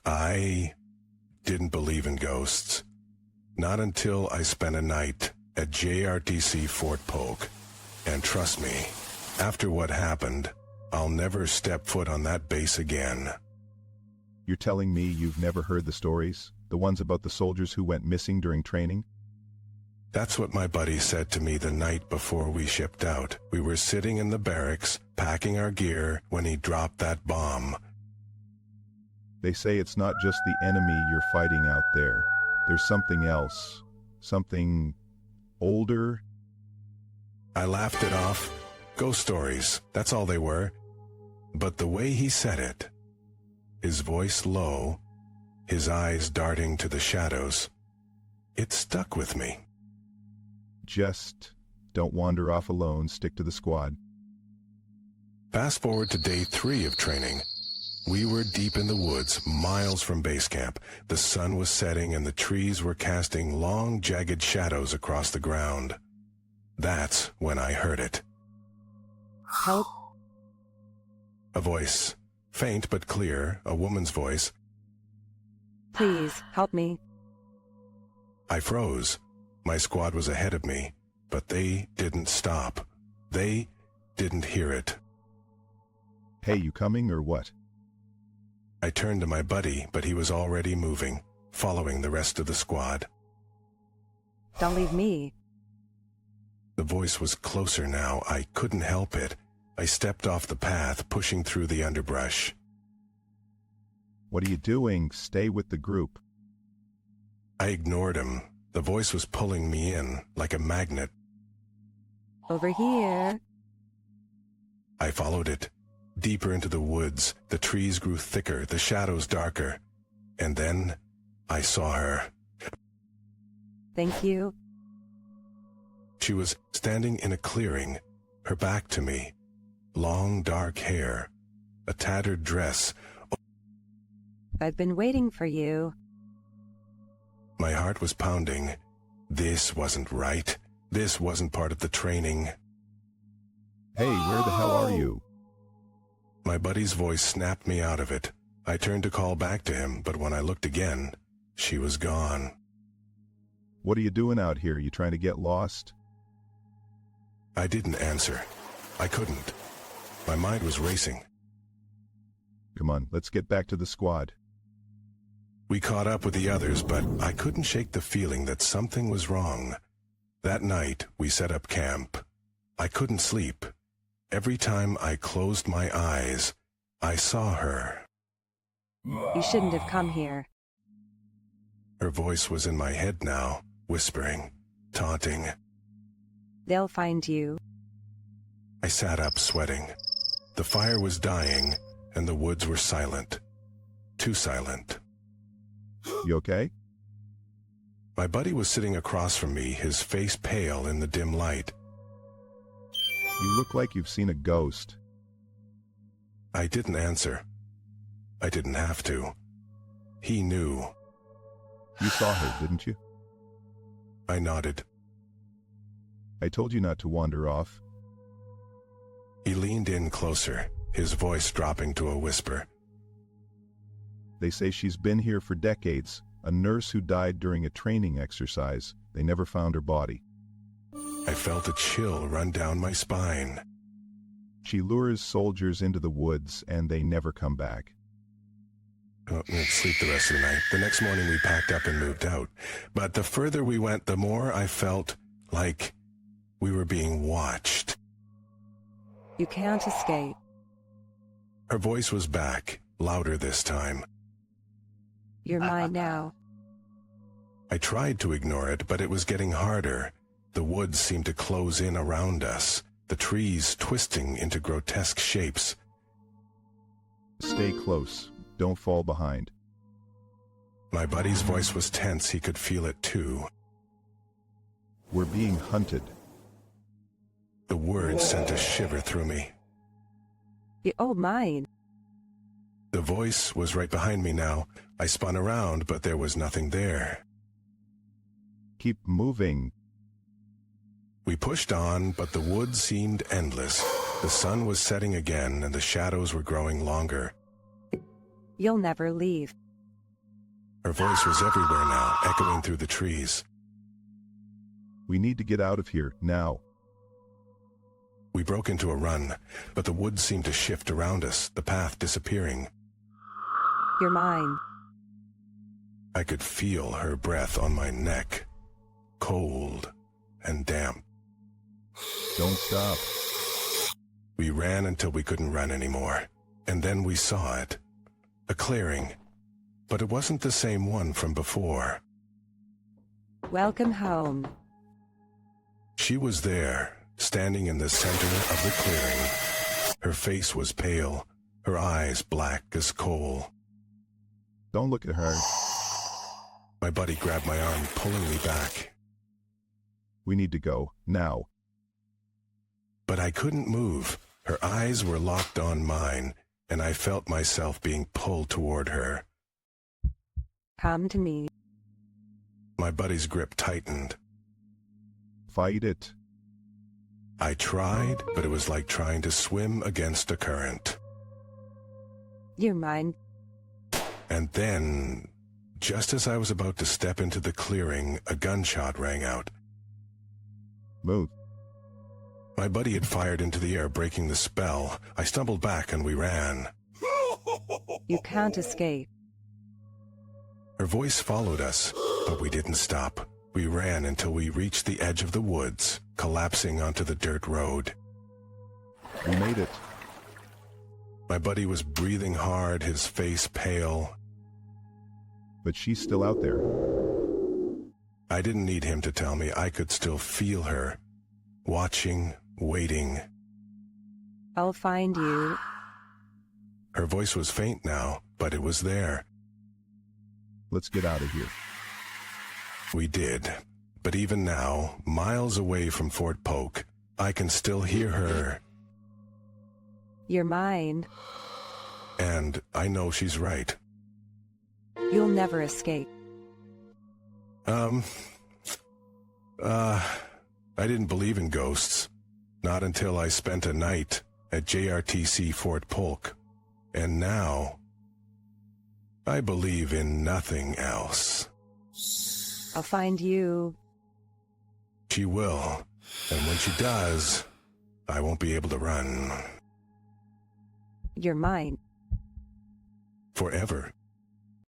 I didn't believe in ghosts. Not until I spent a night at Jrtc Fort Polk. And trust me, after what happened, I'll never step foot on that base again. You're telling me you've never heard the stories? The ones about the soldiers who went missing during training? That's what my buddy said to me the night before we shipped out. We were sitting in the barracks, packing our gear, when he dropped that bomb. They say it's not just the enemy you're fighting out there. There's something else. Something older. I laughed it off. Ghost stories, that's all they were. But the way he said it, his voice low, his eyes darting to the shadows, it stuck with me. Just don't wander off alone, stick to the squad. Fast forward to day 3 of training. We were deep in the woods, miles from base camp. The sun was setting and the trees were casting long, jagged shadows across the ground. That's when I heard it. Help. A voice, faint but clear, a woman's voice. Please, help me. I froze. My squad was ahead of me, but they didn't stop. They didn't hear it. Hey, you coming or what? I turned to my buddy, but he was already moving, following the rest of the squad. Don't leave me. The voice was closer now. I couldn't help it. I stepped off the path, pushing through the underbrush. What are you doing? Stay with the group. I ignored him. The voice was pulling me in, like a magnet. Over here. I followed it. Deeper into the woods, the trees grew thicker, the shadows darker. And then, I saw her. Thank you. She was standing in a clearing, her back to me. Long, dark hair, a tattered dress. I've been waiting for you. My heart was pounding. This wasn't right. This wasn't part of the training. Hey, where the hell are you? My buddy's voice snapped me out of it. I turned to call back to him, but when I looked again, she was gone. What are you doing out here? You trying to get lost? I didn't answer. I couldn't. My mind was racing. Come on, let's get back to the squad. We caught up with the others, but I couldn't shake the feeling that something was wrong. That night, we set up camp. I couldn't sleep. Every time I closed my eyes, I saw her. You shouldn't have come here. Her voice was in my head now, whispering, taunting. They'll find you. I sat up, sweating. The fire was dying, and the woods were silent. Too silent. You okay? My buddy was sitting across from me, his face pale in the dim light. You look like you've seen a ghost. I didn't answer. I didn't have to. He knew. You saw her, didn't you? I nodded. I told you not to wander off. He leaned in closer, his voice dropping to a whisper. They say she's been here for decades, a nurse who died during a training exercise. They never found her body. I felt a chill run down my spine. She lures soldiers into the woods and they never come back. Well, we'd sleep the rest of the night. The next morning we packed up and moved out. But the further we went, the more I felt like we were being watched. You can't escape. Her voice was back, louder this time. You're mine now. I tried to ignore it, but it was getting harder. The woods seemed to close in around us, the trees twisting into grotesque shapes. Stay close. Don't fall behind. My buddy's voice was tense. He could feel it too. We're being hunted. The words sent a shiver through me. Oh, mine. The voice was right behind me now. I spun around, but there was nothing there. Keep moving. We pushed on, but the woods seemed endless. The sun was setting again, and the shadows were growing longer. You'll never leave. Her voice was everywhere now, echoing through the trees. We need to get out of here, now. We broke into a run, but the woods seemed to shift around us, the path disappearing. You're mine. I could feel her breath on my neck, cold and damp. Don't stop. We ran until we couldn't run anymore, and then we saw it. A clearing, but it wasn't the same one from before. Welcome home. She was there, standing in the center of the clearing. Her face was pale, her eyes black as coal. Don't look at her. My buddy grabbed my arm, pulling me back. We need to go, now. But I couldn't move. Her eyes were locked on mine, and I felt myself being pulled toward her. Come to me. My buddy's grip tightened. Fight it. I tried, but it was like trying to swim against a current. You're mine. And then, just as I was about to step into the clearing, a gunshot rang out. Move. My buddy had fired into the air, breaking the spell. I stumbled back and we ran. You can't escape. Her voice followed us, but we didn't stop. We ran until we reached the edge of the woods, collapsing onto the dirt road. We made it. My buddy was breathing hard, his face pale. But she's still out there. I didn't need him to tell me. I could still feel her, watching, waiting. I'll find you. Her voice was faint now, but it was there. Let's get out of here. We did, but even now, miles away from Fort Polk, I can still hear her. You're mine. And I know she's right. You'll never escape. I didn't believe in ghosts. Not until I spent a night at Jrtc Fort Polk. And now, I believe in nothing else. I'll find you. She will, and when she does, I won't be able to run. You're mine. Forever.